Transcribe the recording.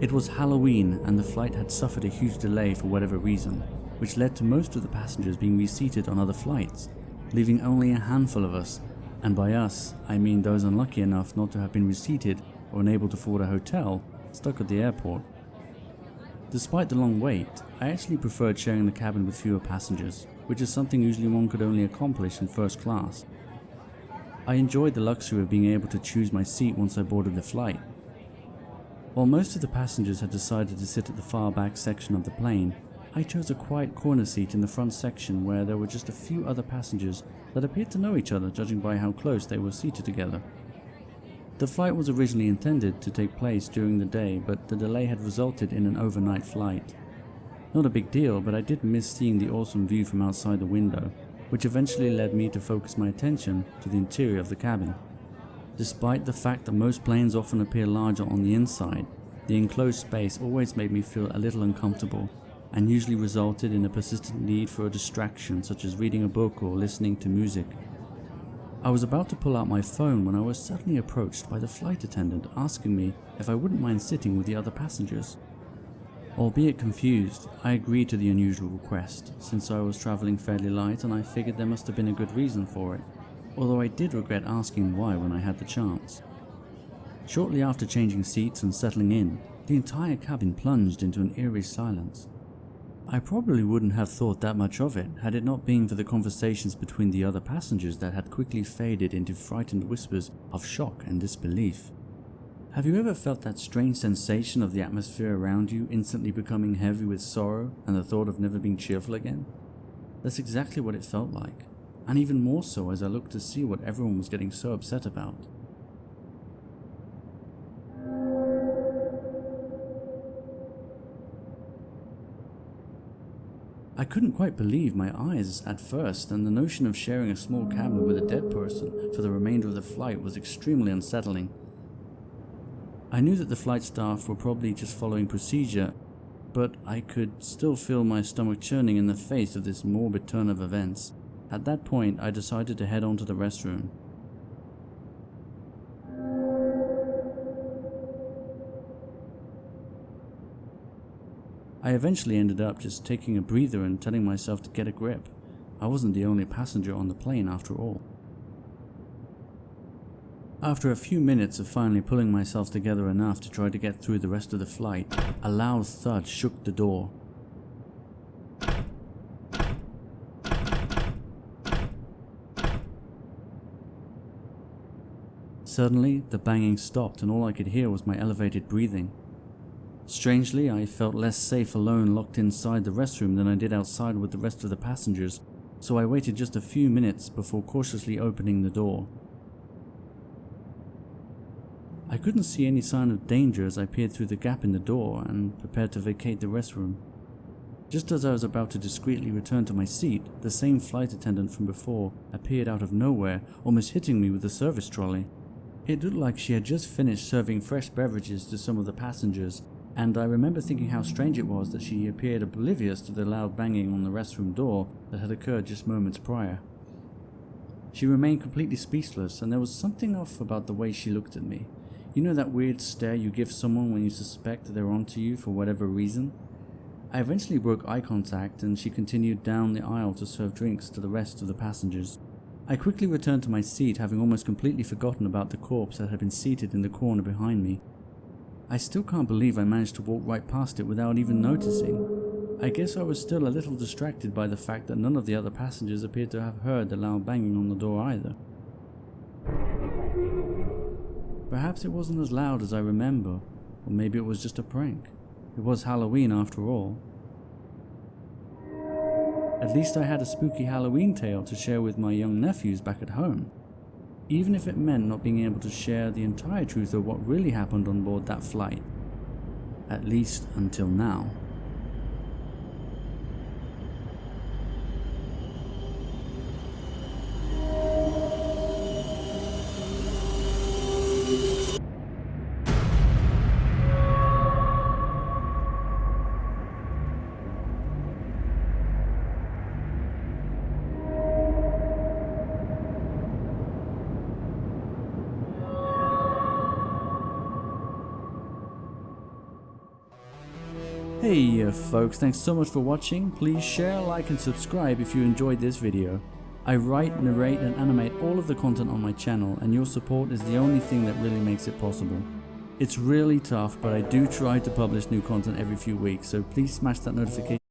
It was Halloween and the flight had suffered a huge delay for whatever reason, which led to most of the passengers being reseated on other flights, leaving only a handful of us, and by us, I mean those unlucky enough not to have been reseated or unable to afford a hotel, stuck at the airport. Despite the long wait, I actually preferred sharing the cabin with fewer passengers, which is something usually one could only accomplish in first class. I enjoyed the luxury of being able to choose my seat once I boarded the flight. While most of the passengers had decided to sit at the far back section of the plane, I chose a quiet corner seat in the front section where there were just a few other passengers that appeared to know each other, judging by how close they were seated together. The flight was originally intended to take place during the day, but the delay had resulted in an overnight flight. Not a big deal, but I did miss seeing the awesome view from outside the window, which eventually led me to focus my attention to the interior of the cabin. Despite the fact that most planes often appear larger on the inside, the enclosed space always made me feel a little uncomfortable and usually resulted in a persistent need for a distraction such as reading a book or listening to music. I was about to pull out my phone when I was suddenly approached by the flight attendant asking me if I wouldn't mind sitting with the other passengers. Albeit confused, I agreed to the unusual request since I was travelling fairly light and I figured there must have been a good reason for it, although I did regret asking why when I had the chance. Shortly after changing seats and settling in, the entire cabin plunged into an eerie silence. I probably wouldn't have thought that much of it had it not been for the conversations between the other passengers that had quickly faded into frightened whispers of shock and disbelief. Have you ever felt that strange sensation of the atmosphere around you instantly becoming heavy with sorrow and the thought of never being cheerful again? That's exactly what it felt like, and even more so as I looked to see what everyone was getting so upset about. I couldn't quite believe my eyes at first, and the notion of sharing a small cabin with a dead person for the remainder of the flight was extremely unsettling. I knew that the flight staff were probably just following procedure, but I could still feel my stomach churning in the face of this morbid turn of events. At that point, I decided to head on to the restroom. I eventually ended up just taking a breather and telling myself to get a grip. I wasn't the only passenger on the plane after all. After a few minutes of finally pulling myself together enough to try to get through the rest of the flight, a loud thud shook the door. Suddenly, the banging stopped and all I could hear was my elevated breathing. Strangely, I felt less safe alone locked inside the restroom than I did outside with the rest of the passengers, so I waited just a few minutes before cautiously opening the door. I couldn't see any sign of danger as I peered through the gap in the door and prepared to vacate the restroom. Just as I was about to discreetly return to my seat, the same flight attendant from before appeared out of nowhere, almost hitting me with the service trolley. It looked like she had just finished serving fresh beverages to some of the passengers, and I remember thinking how strange it was that she appeared oblivious to the loud banging on the restroom door that had occurred just moments prior. She remained completely speechless, and there was something off about the way she looked at me. You know that weird stare you give someone when you suspect they're onto you for whatever reason? I eventually broke eye contact and she continued down the aisle to serve drinks to the rest of the passengers. I quickly returned to my seat, having almost completely forgotten about the corpse that had been seated in the corner behind me. I still can't believe I managed to walk right past it without even noticing. I guess I was still a little distracted by the fact that none of the other passengers appeared to have heard the loud banging on the door either. Perhaps it wasn't as loud as I remember, or maybe it was just a prank. It was Halloween after all. At least I had a spooky Halloween tale to share with my young nephews back at home, even if it meant not being able to share the entire truth of what really happened on board that flight. At least until now. Hey folks, thanks so much for watching. Please share, like and subscribe if you enjoyed this video. I write, narrate and animate all of the content on my channel, and your support is the only thing that really makes it possible. It's really tough, but I do try to publish new content every few weeks, so please smash that notification